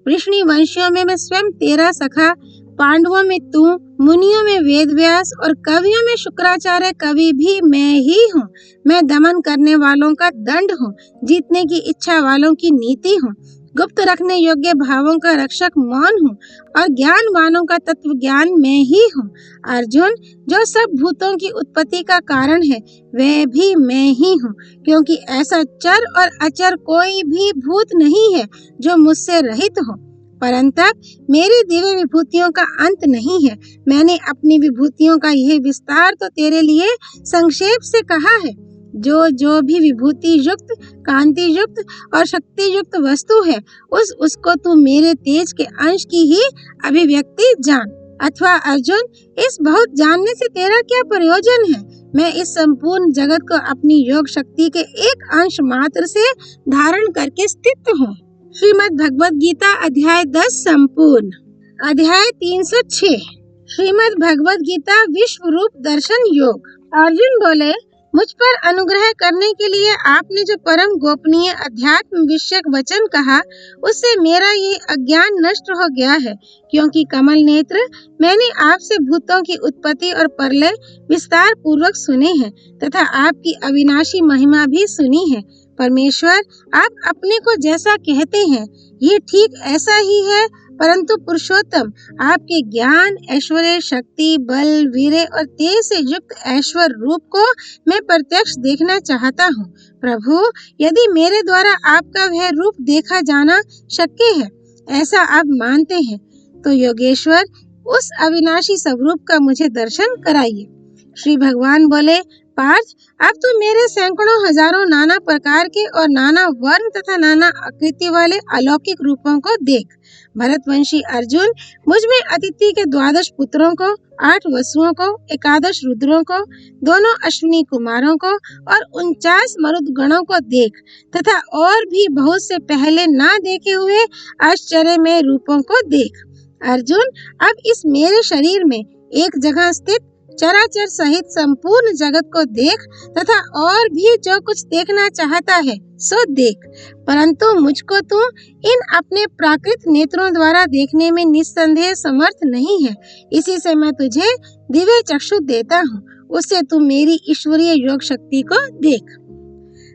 वृष्णि वंशियों में मैं स्वयं तेरा सखा, पांडवों में तू, मुनियों में वेद व्यास और कवियों में शुक्राचार्य कवि भी मैं ही हूँ। मैं दमन करने वालों का दंड हूँ, जीतने की इच्छा वालों की नीति हूँ। गुप्त रखने योग्य भावों का रक्षक मौन हूँ और ज्ञानवानों का तत्व ज्ञान मैं ही हूँ। अर्जुन, जो सब भूतों की उत्पत्ति का कारण है वह भी मैं ही हूँ, क्योंकि ऐसा चर और अचर कोई भी भूत नहीं है जो मुझसे रहित हो। परंतप मेरी दिव्य विभूतियों का अंत नहीं है। मैंने अपनी विभूतियों का यह विस्तार तो तेरे लिए संक्षेप से कहा है। जो भी विभूति युक्त, कांति युक्त और शक्ति युक्त वस्तु है उसको तू मेरे तेज के अंश की ही अभिव्यक्ति जान। अथवा अर्जुन, इस बहुत जानने से तेरा क्या प्रयोजन है? मैं इस संपूर्ण जगत को अपनी योग शक्ति के एक अंश मात्र से धारण करके स्थित हूँ। श्रीमद् भगवद गीता अध्याय 10 संपूर्ण। अध्याय 306। श्रीमद् भगवद गीता विश्व रूप दर्शन योग। अर्जुन बोले, मुझ पर अनुग्रह करने के लिए आपने जो परम गोपनीय अध्यात्म विषयक वचन कहा, उससे मेरा ये अज्ञान नष्ट हो गया है। क्योंकि कमल नेत्र, मैंने आपसे भूतों की उत्पत्ति और प्रलय विस्तार पूर्वक सुने हैं तथा आपकी अविनाशी महिमा भी सुनी है। परमेश्वर, आप अपने को जैसा कहते हैं ये ठीक ऐसा ही है, परंतु पुरुषोत्तम, आपके ज्ञान, ऐश्वर्य, शक्ति, बल, वीर्य और तेज से युक्त ऐश्वर्य रूप को मैं प्रत्यक्ष देखना चाहता हूँ। प्रभु, यदि मेरे द्वारा आपका वह रूप देखा जाना शक्य है, ऐसा आप मानते हैं, तो योगेश्वर उस अविनाशी स्वरूप का मुझे दर्शन कराइए। श्री भगवान बोले, पार्थ, अब तू मेरे सैकड़ों हजारों नाना प्रकार के और नाना वर्ण तथा नाना आकृति वाले अलौकिक रूपों को देख। भरतवंशी अर्जुन, मुझ में अदिति के 12 पुत्रों को, 8 वसुओं को, 11 रुद्रों को, दोनों अश्विनी कुमारों को और 49 मरुदगणों को देख तथा और भी बहुत से पहले ना देखे हुए आश्चर्यमय रूपों को देख। अर्जुन, अब इस मेरे शरीर में एक जगह स्थित चराचर सहित संपूर्ण जगत को देख तथा और भी जो कुछ देखना चाहता है सो देख, परंतु मुझको तू इन अपने प्राकृत नेत्रों द्वारा देखने में निस्संदेह समर्थ नहीं है। इसी से मैं तुझे दिव्य चक्षु देता हूँ, उससे तू मेरी ईश्वरीय योग शक्ति को देख।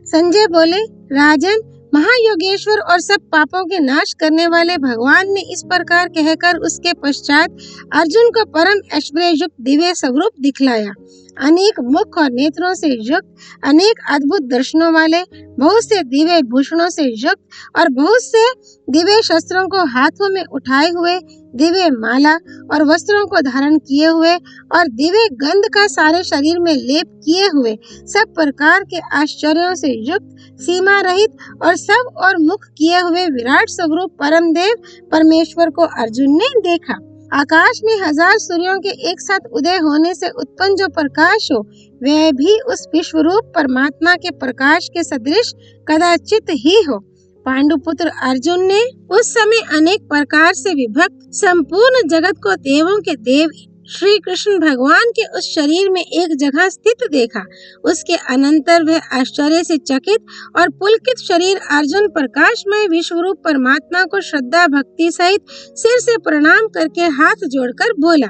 संजय बोले, राजन, महायोगेश्वर और सब पापों के नाश करने वाले भगवान ने इस प्रकार कहकर उसके पश्चात अर्जुन को परम ऐश्वर्य युक्त दिव्य स्वरूप दिखलाया। अनेक मुख और नेत्रों से युक्त, अनेक अद्भुत दर्शनों वाले, बहुत से दिव्य भूषणों से युक्त और बहुत से दिव्य शस्त्रों को हाथों में उठाए हुए, दिव्य माला और वस्त्रों को धारण किए हुए और दिव्य गंध का सारे शरीर में लेप किए हुए, सब प्रकार के आश्चर्यों से युक्त, सीमा रहित और सब और मुख किए हुए विराट स्वरूप परम देव परमेश्वर को अर्जुन ने देखा। आकाश में 1000 सूर्यों के एक साथ उदय होने से उत्पन्न जो प्रकाश हो, वह भी उस विश्वरूप परमात्मा के प्रकाश के सदृश कदाचित ही हो। पांडुपुत्र अर्जुन ने उस समय अनेक प्रकार से विभक्त संपूर्ण जगत को देवों के देव श्री कृष्ण भगवान के उस शरीर में एक जगह स्थित देखा। उसके अनंतर वह आश्चर्य से चकित और पुलकित शरीर अर्जुन प्रकाशमय विश्वरूप परमात्मा को श्रद्धा भक्ति सहित सिर से प्रणाम करके हाथ जोड़कर बोला।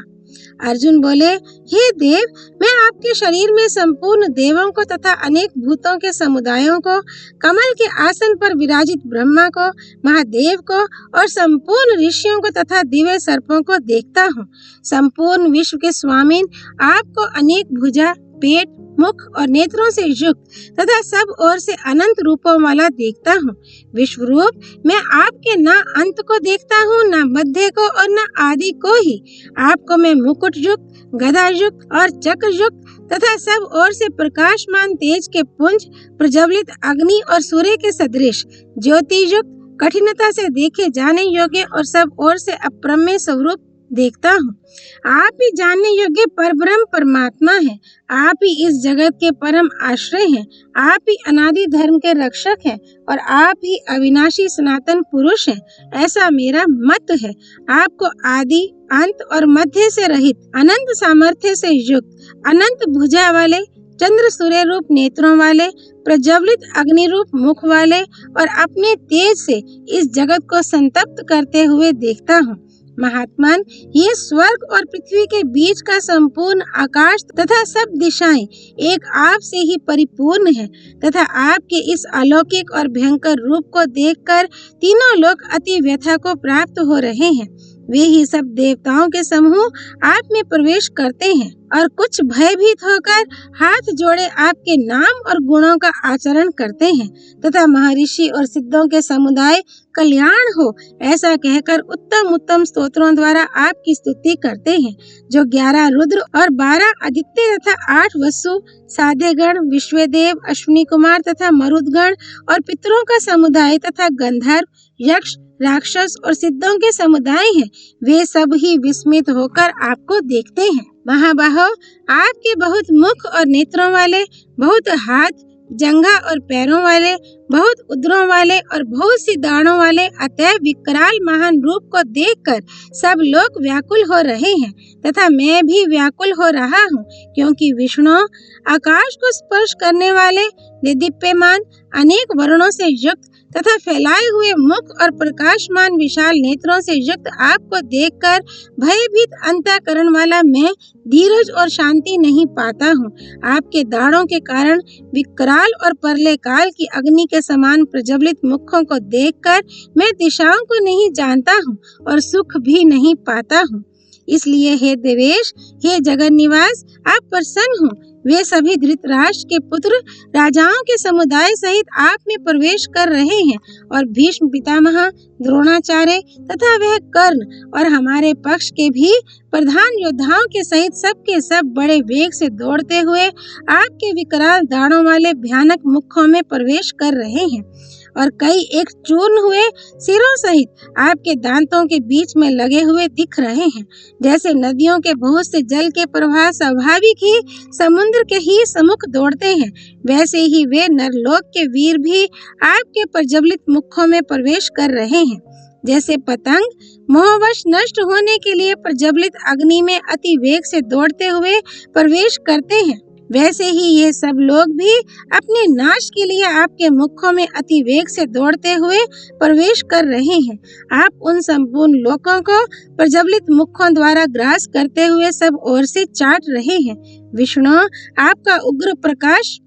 अर्जुन बोले, हे देव, मैं आपके शरीर में संपूर्ण देवों को तथा अनेक भूतों के समुदायों को, कमल के आसन पर विराजित ब्रह्मा को, महादेव को और संपूर्ण ऋषियों को तथा दिव्य सर्पों को देखता हूँ। संपूर्ण विश्व के स्वामीन आपको अनेक भुजा, पेट, मुख और नेत्रों से युक्त तथा सब ओर से अनंत रूपों वाला देखता हूँ। विश्व रूप, मैं आपके न अंत को देखता हूँ, न मध्य को और न आदि को ही। आपको मैं मुकुट युक्त, गदा युक्त और चक्र युक्त तथा सब ओर से प्रकाशमान तेज के पुंज, प्रज्वलित अग्नि और सूर्य के सदृश, ज्योति युक्त, कठिनता से देखे जाने योग्य और सब ओर से अप्रमेय स्वरूप देखता हूँ। आप ही जानने योग्य परब्रह्म परमात्मा है। आप ही इस जगत के परम आश्रय हैं। आप ही अनादि धर्म के रक्षक हैं और आप ही अविनाशी सनातन पुरुष हैं, ऐसा मेरा मत है। आपको आदि, अंत और मध्य से रहित, अनंत सामर्थ्य से युक्त, अनंत भुजा वाले, चंद्र सूर्य रूप नेत्रों वाले, प्रज्वलित अग्नि रूप मुख वाले और अपने तेज से इस जगत को संतप्त करते हुए देखता हूँ। महात्मन, ये स्वर्ग और पृथ्वी के बीच का संपूर्ण आकाश तथा सब दिशाएं एक आप से ही परिपूर्ण है तथा आपके इस अलौकिक और भयंकर रूप को देखकर तीनों लोग अति व्यथा को प्राप्त हो रहे हैं। वे ही सब देवताओं के समूह आप में प्रवेश करते हैं और कुछ भयभीत होकर हाथ जोड़े आपके नाम और गुणों का आचरण करते हैं तथा महर्षि और सिद्धों के समुदाय कल्याण हो ऐसा कहकर उत्तम उत्तम स्तोत्रों द्वारा आपकी स्तुति करते हैं। जो 11 रुद्र और 12 आदित्य तथा 8 वसु, साध्यगण, विश्वदेव, अश्विनी कुमार तथा मरुदगण और पितरों का समुदाय तथा गंधर्व, यक्ष, राक्षस और सिद्धों के समुदाय हैं, वे सब ही विस्मित होकर आपको देखते हैं। महाबाहो, आपके बहुत मुख और नेत्रों वाले, बहुत हाथ, जंघा और पैरों वाले, बहुत उदरों वाले और बहुत सी दाढ़ों वाले, अतएव विकराल महान रूप को देखकर सब लोग व्याकुल हो रहे हैं तथा मैं भी व्याकुल हो रहा हूँ, क्योंकि विष्णु आकाश को स्पर्श करने वाले, देदीप्यमान, अनेक वर्णों से युक्त तथा फैलाए हुए मुख और प्रकाशमान विशाल नेत्रों से युक्त आपको देखकर भयभीत अंतःकरण वाला मैं धीरज और शांति नहीं पाता हूँ। आपके दाढ़ों के कारण विकराल और परले काल की अग्नि के समान प्रज्वलित मुखों को देखकर मैं दिशाओं को नहीं जानता हूँ और सुख भी नहीं पाता हूँ। इसलिए हे देवेश, हे जगन निवास, आप प्रसन्न हो। वे सभी धृतराष्ट्र के पुत्र राजाओं के समुदाय सहित आप में प्रवेश कर रहे हैं और भीष्म पितामह, द्रोणाचार्य तथा वह कर्ण और हमारे पक्ष के भी प्रधान योद्धाओं के सहित सबके सब बड़े वेग से दौड़ते हुए आपके विकराल दाढ़ों वाले भयानक मुखों में प्रवेश कर रहे हैं और कई एक चूर्ण हुए सिरों सहित आपके दांतों के बीच में लगे हुए दिख रहे हैं। जैसे नदियों के बहुत से जल के प्रवाह स्वाभाविक ही समुद्र के ही सम्मुख दौड़ते हैं, वैसे ही वे नरलोक के वीर भी आपके प्रज्वलित मुखों में प्रवेश कर रहे हैं। जैसे पतंग मोहवश नष्ट होने के लिए प्रज्वलित अग्नि में अति वेग से दौड़ते हुए प्रवेश करते हैं, वैसे ही ये सब लोग भी अपने नाश के लिए आपके मुखों में अति वेग से दौड़ते हुए प्रवेश कर रहे हैं। आप उन संपूर्ण लोकों को प्रज्वलित मुखों द्वारा ग्रास करते हुए सब ओर से चाट रहे हैं। विष्णु, आपका उग्र प्रकाश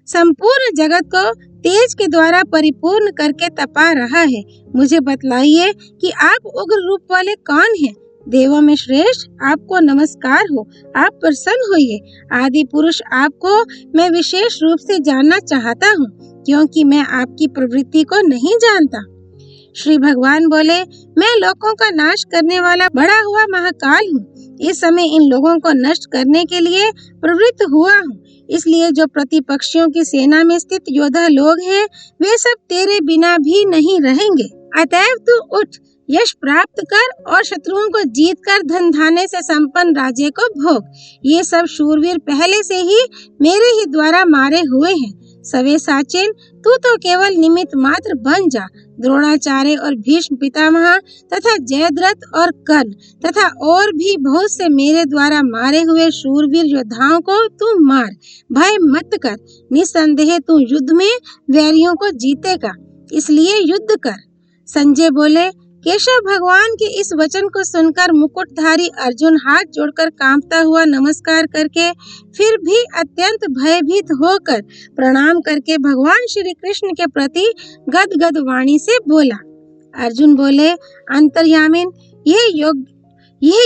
संपूर्ण जगत को तेज के द्वारा परिपूर्ण करके तपा रहा है। मुझे बतलाइए कि आप उग्र रूप वाले कौन हैं? देवों में श्रेष्ठ, आपको नमस्कार हो। आप प्रसन्न होइए। आदि पुरुष, आपको मैं विशेष रूप से जानना चाहता हूँ, क्योंकि मैं आपकी प्रवृत्ति को नहीं जानता। श्री भगवान बोले, मैं लोगों का नाश करने वाला बड़ा हुआ महाकाल हूँ। इस समय इन लोगों को नष्ट करने के लिए प्रवृत्त हुआ हूँ। इसलिए जो प्रतिपक्षियों की सेना में स्थित योद्धा लोग हैं, वे सब तेरे बिना भी नहीं रहेंगे। अतएव तू उठ, यश प्राप्त कर और शत्रुओं को जीत कर धन धान्य से संपन्न राज्य को भोग। ये सब शूरवीर पहले से ही मेरे ही द्वारा मारे हुए हैं। सवे साचिन, तू तो केवल निमित्त मात्र बन जा। द्रोणाचार्य और भीष्म पितामह तथा जयद्रथ और कर्ण तथा और भी बहुत से मेरे द्वारा मारे हुए शूरवीर योद्धाओं को तू मार। भय मत कर, निसंदेह तू युद्ध में वैरियों को जीतेगा, इसलिए युद्ध कर। संजय बोले, केशव भगवान के इस वचन को सुनकर मुकुटधारी अर्जुन हाथ जोड़कर कांपता हुआ नमस्कार करके फिर भी अत्यंत भयभीत होकर प्रणाम करके भगवान श्री कृष्ण के प्रति गदगद वाणी से बोला। अर्जुन बोले, अंतर्यामिन, यह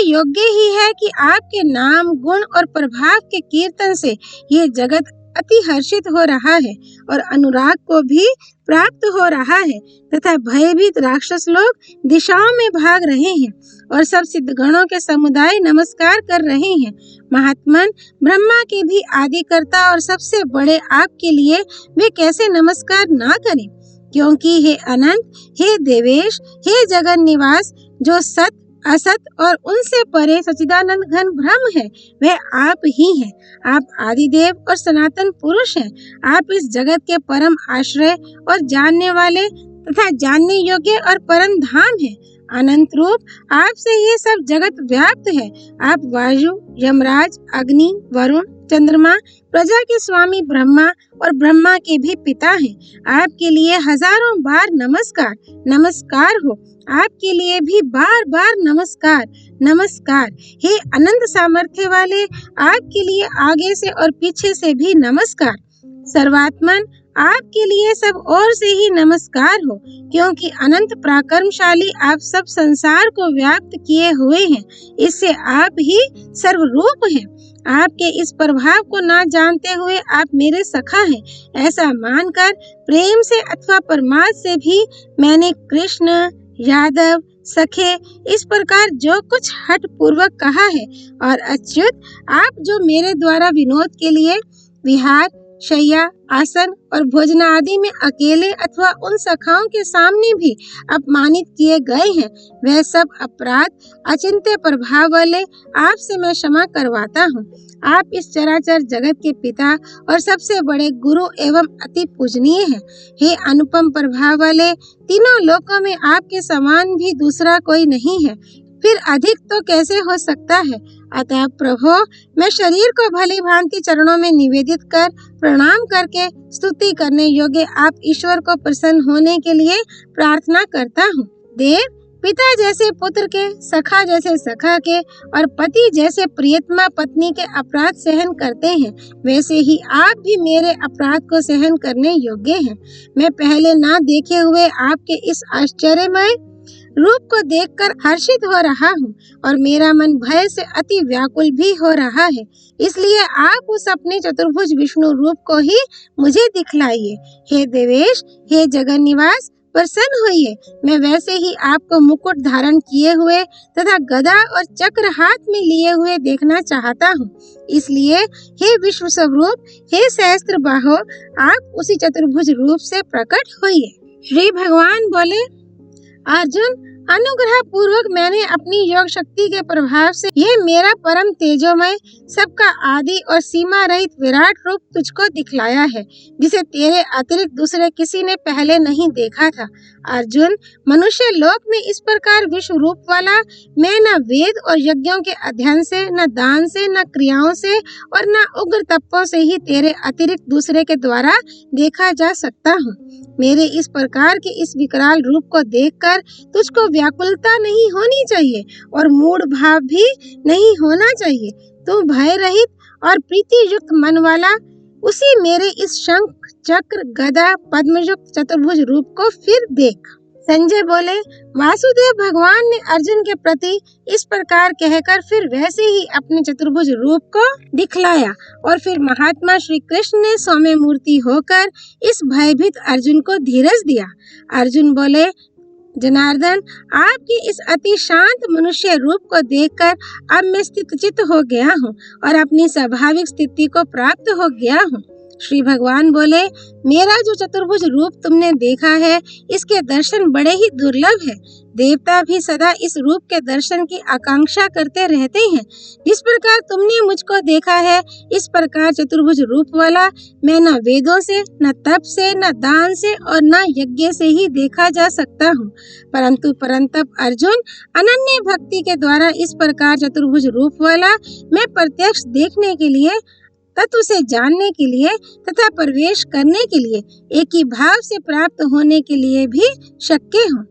योग्य ही है कि आपके नाम, गुण और प्रभाव के कीर्तन से यह जगत अति हर्षित हो रहा है और अनुराग को भी प्राप्त हो रहा है तथा भयभीत राक्षस लोग दिशाओं में भाग रहे हैं और सब सिद्धगणों के समुदाय नमस्कार कर रहे हैं। महात्मन, ब्रह्मा के भी आदिकर्ता और सबसे बड़े आपके लिए वे कैसे नमस्कार ना करें, क्योंकि हे अनंत, हे देवेश, हे जगन निवास, जो सत, असत और उनसे परे सच्चिदानंद घन ब्रह्म है, वह आप ही हैं। आप आदिदेव और सनातन पुरुष हैं। आप इस जगत के परम आश्रय और जानने वाले तथा जानने योग्य और परम धाम हैं। अनंत रूप आपसे ये सब जगत व्याप्त है। आप वायु, यमराज, अग्नि, वरुण, चंद्रमा, प्रजा के स्वामी ब्रह्मा और ब्रह्मा के भी पिता हैं। आपके लिए हजारों बार नमस्कार, नमस्कार हो। आपके लिए भी बार बार नमस्कार, नमस्कार। हे अनंत सामर्थ्य वाले, आपके लिए आगे से और पीछे से भी नमस्कार। सर्वात्मन, आपके लिए सब ओर से ही नमस्कार हो, क्योंकि अनंत पराक्रमशाली आप सब संसार को व्याप्त किए हुए हैं। इससे आप ही सर्वरूप हैं। आपके इस प्रभाव को ना जानते हुए आप मेरे सखा हैं, ऐसा मानकर प्रेम से अथवा परमार्थ से भी मैंने कृष्ण, यादव, सखे इस प्रकार जो कुछ हठ पूर्वक कहा है। और अच्युत, आप जो मेरे द्वारा विनोद के लिए विहार, शैया, आसन और भोजन आदि में अकेले अथवा उन सखाओं के सामने भी अपमानित किए गए हैं, वह सब अपराध अचिंत्य प्रभाव वाले आपसे मैं क्षमा करवाता हूँ। आप इस चराचर जगत के पिता और सबसे बड़े गुरु एवं अति पूजनीय हैं। हे अनुपम प्रभाव वाले, तीनों लोकों में आपके समान भी दूसरा कोई नहीं है, फिर अधिक तो कैसे हो सकता है। अतः प्रभो, मैं शरीर को भली भांति चरणों में निवेदित कर प्रणाम करके स्तुति करने योग्य आप ईश्वर को प्रसन्न होने के लिए प्रार्थना करता हूँ। देव, पिता जैसे पुत्र के, सखा जैसे सखा के और पति जैसे प्रियतमा पत्नी के अपराध सहन करते हैं, वैसे ही आप भी मेरे अपराध को सहन करने योग्य हैं। मैं पहले ना देखे हुए आपके इस आश्चर्यमय रूप को देखकर हर्षित हो रहा हूँ और मेरा मन भय से अति व्याकुल भी हो रहा है। इसलिए आप उस अपने चतुर्भुज विष्णु रूप को ही मुझे दिखलाइए। हे देवेश, हे जगन निवास, प्रसन्न होइए। मैं वैसे ही आपको मुकुट धारण किए हुए तथा गदा और चक्र हाथ में लिए हुए देखना चाहता हूँ। इसलिए हे विश्व स्वरूप, हे सहस्त्र बाहो, आप उसी चतुर्भुज रूप से प्रकट होइए। श्री भगवान बोले, अर्जुन, अनुग्रह पूर्वक मैंने अपनी योग शक्ति के प्रभाव से ये मेरा परम तेजोमय, सबका आदि और सीमा रहित विराट रूप तुझको दिखलाया है, जिसे तेरे अतिरिक्त दूसरे किसी ने पहले नहीं देखा था। अर्जुन, मनुष्य लोक में इस प्रकार विश्व रूप वाला मैं न वेद और यज्ञों के अध्ययन से, न दान से, न क्रियाओं से और न उग्र तपों से ही तेरे अतिरिक्त दूसरे के द्वारा देखा जा सकता हूँ। मेरे इस प्रकार के इस विकराल रूप को देखकर तुझको व्याकुलता नहीं होनी चाहिए और मूढ़ भाव भी नहीं होना चाहिए। तू भय रहित और प्रीति युक्त मन वाला उसी मेरे इस शंख, चक्र, गदा, पद्मयुक्त चतुर्भुज रूप को फिर देख। संजय बोले, वासुदेव भगवान ने अर्जुन के प्रति इस प्रकार कहकर फिर वैसे ही अपने चतुर्भुज रूप को दिखलाया और फिर महात्मा श्री कृष्ण ने सौम्य मूर्ति होकर इस भयभीत अर्जुन को धीरज दिया। अर्जुन बोले, जनार्दन, आपकी इस अति शांत मनुष्य रूप को देखकर अब मैं स्थितचित्त हो गया हूँ और अपनी स्वाभाविक स्थिति को प्राप्त हो गया हूँ। श्री भगवान बोले, मेरा जो चतुर्भुज रूप तुमने देखा है, इसके दर्शन बड़े ही दुर्लभ है। देवता भी सदा इस रूप के दर्शन की आकांक्षा करते रहते हैं। जिस प्रकार तुमने मुझको देखा है, इस प्रकार चतुर्भुज रूप वाला मैं न वेदों से, न तप से, न दान से और न यज्ञ से ही देखा जा सकता हूँ। परंतु परंतप अर्जुन, अनन्य भक्ति के द्वारा इस प्रकार चतुर्भुज रूप वाला मैं प्रत्यक्ष देखने के लिए, तत्व से जानने के लिए तथा प्रवेश करने के लिए, एक ही भाव से प्राप्त होने के लिए भी शक्य हूँ।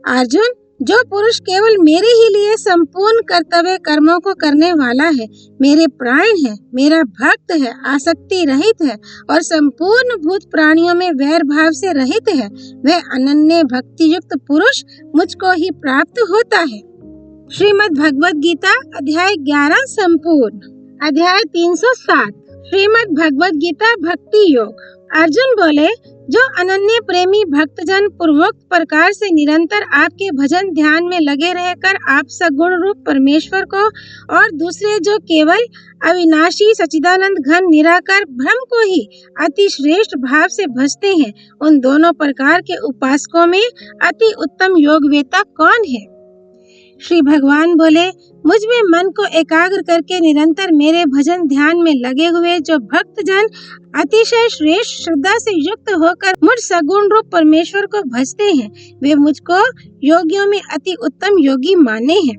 अर्जुन, जो पुरुष केवल मेरे ही लिए संपूर्ण कर्तव्य कर्मों को करने वाला है, मेरे प्राण है, मेरा भक्त है, आसक्ति रहित है और संपूर्ण भूत प्राणियों में वैर भाव से रहित है, वह अनन्य भक्ति युक्त पुरुष मुझको ही प्राप्त होता है। श्रीमद् भगवद गीता अध्याय 11 संपूर्ण। अध्याय 307। श्रीमद् भगवद गीता भक्ति योग। अर्जुन बोले, जो अनन्य प्रेमी भक्तजन पूर्वोक्त प्रकार से निरंतर आपके भजन ध्यान में लगे रहकर आप सगुण रूप परमेश्वर को और दूसरे जो केवल अविनाशी सच्चिदानंद घन निराकार ब्रह्म को ही अति श्रेष्ठ भाव से भजते हैं, उन दोनों प्रकार के उपासकों में अति उत्तम योगवेता कौन है? श्री भगवान बोले, मुझ में मन को एकाग्र करके निरंतर मेरे भजन ध्यान में लगे हुए जो भक्त जन अतिशय श्रेष्ठ श्रद्धा से युक्त होकर मुझ सगुण रूप परमेश्वर को भजते हैं, वे मुझको योगियों में अति उत्तम योगी माने हैं।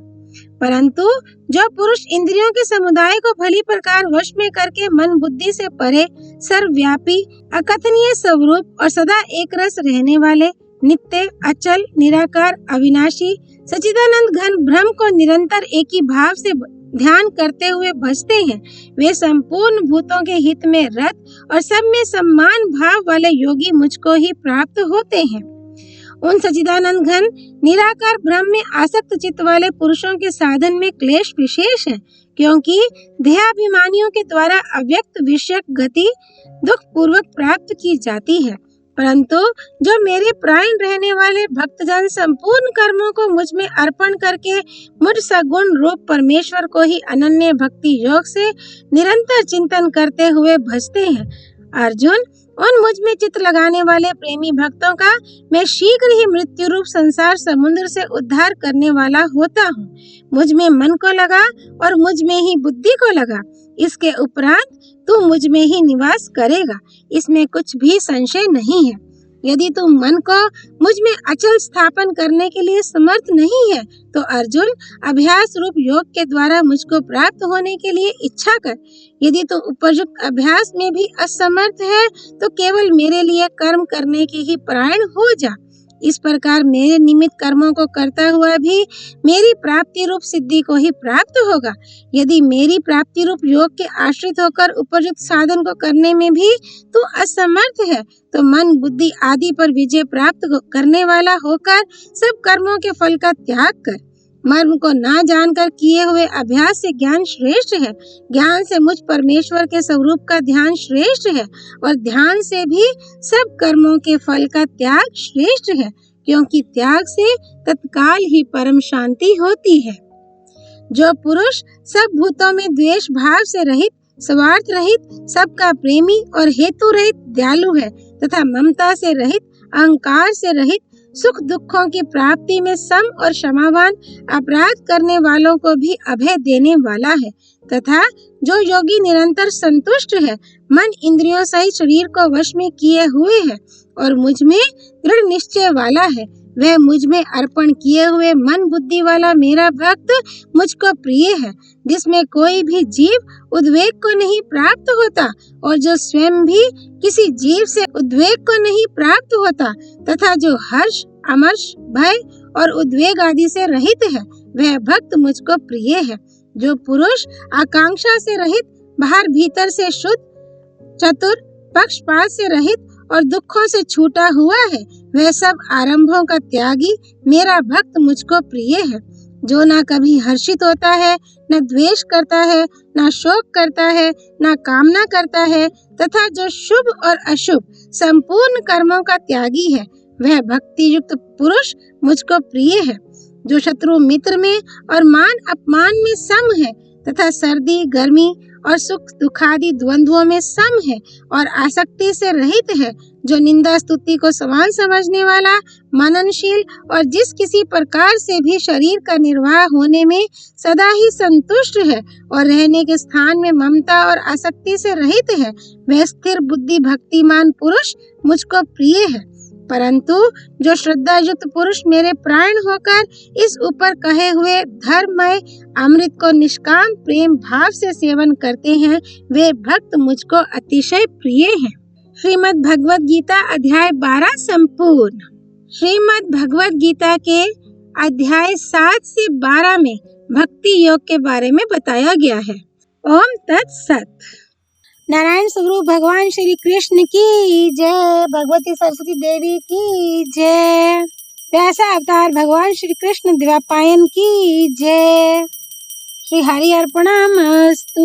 परंतु जो पुरुष इंद्रियों के समुदाय को भली प्रकार वश में करके मन बुद्धि से परे सर्वव्यापी, अकथनीय स्वरूप और सदा एक रस रहने वाले, नित्य, अचल, निराकार, अविनाशी, सच्चिदानंद घन ब्रह्म को निरंतर एक ही भाव से ध्यान करते हुए भजते हैं, वे संपूर्ण भूतों के हित में रत और सब में सम्मान भाव वाले योगी मुझको ही प्राप्त होते हैं। उन सच्चिदानंद घन निराकार ब्रह्म में आसक्त चित्त वाले पुरुषों के साधन में क्लेश विशेष है, क्योंकि देहाभिमानियों के द्वारा अव्यक्त विषयक गति दुख पूर्वक प्राप्त की जाती है। परंतु जो मेरे प्राण रहने वाले भक्तजन संपूर्ण कर्मों को मुझ में अर्पण करके मुझ सगुण रूप परमेश्वर को ही अनन्य भक्ति योग से निरंतर चिंतन करते हुए भजते हैं। अर्जुन, उन मुझ में चित्त लगाने वाले प्रेमी भक्तों का मैं शीघ्र ही मृत्यु रूप संसार समुद्र से उद्धार करने वाला होता हूँ। मुझ में मन को लगा और मुझ में ही बुद्धि को लगा, इसके उपरांत तू मुझ में ही निवास करेगा, इसमें कुछ भी संशय नहीं है। यदि तू मन को मुझ में अचल स्थापन करने के लिए समर्थ नहीं है तो अर्जुन, अभ्यास रूप योग के द्वारा मुझको प्राप्त होने के लिए इच्छा कर। यदि तू उपयुक्त अभ्यास में भी असमर्थ है तो केवल मेरे लिए कर्म करने की ही परायण हो जा। इस प्रकार मेरे निमित्त कर्मों को करता हुआ भी मेरी प्राप्ति रूप सिद्धि को ही प्राप्त होगा। यदि मेरी प्राप्ति रूप योग के आश्रित होकर उपयुक्त साधन को करने में भी तू असमर्थ है तो मन बुद्धि आदि पर विजय प्राप्त करने वाला होकर सब कर्मों के फल का त्याग कर। मर्म को ना जानकर किए हुए अभ्यास से ज्ञान श्रेष्ठ है, ज्ञान से मुझ परमेश्वर के स्वरूप का ध्यान श्रेष्ठ है और ध्यान से भी सब कर्मों के फल का त्याग श्रेष्ठ है, क्योंकि त्याग से तत्काल ही परम शांति होती है। जो पुरुष सब भूतों में द्वेष भाव से रहित, स्वार्थ रहित, सबका प्रेमी और हेतु रहित दयालु है तथा ममता से रहित, अहंकार से रहित, सुख दुखों की प्राप्ति में सम और क्षमावान, अपराध करने वालों को भी अभय देने वाला है तथा जो योगी निरंतर संतुष्ट है, मन इंद्रियों सहित शरीर को वश में किए हुए है और मुझ में दृढ़ निश्चय वाला है, वह मुझ में अर्पण किए हुए मन बुद्धि वाला मेरा भक्त मुझको प्रिय है, जिसमें कोई भी जीव उद्वेग को नहीं प्राप्त होता और जो स्वयं भी किसी जीव से उद्वेग को नहीं प्राप्त होता तथा जो हर्ष, अमर्ष, भय और उद्वेग आदि से रहित है, वह भक्त मुझको प्रिय है। जो पुरुष आकांक्षा से रहित, बाहर भीतर से शुद्ध, चतुर, पक्षपात से रहित और दुखों से छूटा हुआ है, वह सब आरंभों का त्यागी मेरा भक्त मुझको प्रिय है। जो ना कभी हर्षित होता है, न द्वेष करता है, न शोक करता है, न कामना करता है तथा जो शुभ और अशुभ संपूर्ण कर्मों का त्यागी है, वह भक्ति युक्त पुरुष मुझको प्रिय है। जो शत्रु मित्र में और मान अपमान में सम है तथा सर्दी गर्मी और सुख दुखादि द्वंद्वों में सम है और आसक्ति से रहित है, जो निंदा स्तुति को समान समझने वाला, मननशील और जिस किसी प्रकार से भी शरीर का निर्वाह होने में सदा ही संतुष्ट है और रहने के स्थान में ममता और आसक्ति से रहित है, वह स्थिर बुद्धि भक्तिमान पुरुष मुझको प्रिय है। परंतु जो श्रद्धा युक्त पुरुष मेरे प्राण होकर इस ऊपर कहे हुए धर्ममय अमृत को निष्काम प्रेम भाव से सेवन करते हैं, वे भक्त मुझको अतिशय प्रिय हैं। श्रीमद् भगवद गीता अध्याय 12 संपूर्ण। श्रीमद् भगवद गीता के अध्याय 7 से 12 में भक्ति योग के बारे में बताया गया है। ओम तत्सत। नारायण स्वरूप भगवान श्री कृष्ण की जय, भगवती सरस्वती देवी की जय, व्यासा अवतार भगवान श्री कृष्ण द्वापायन की जय। श्री हरि अर्पणमस्तु।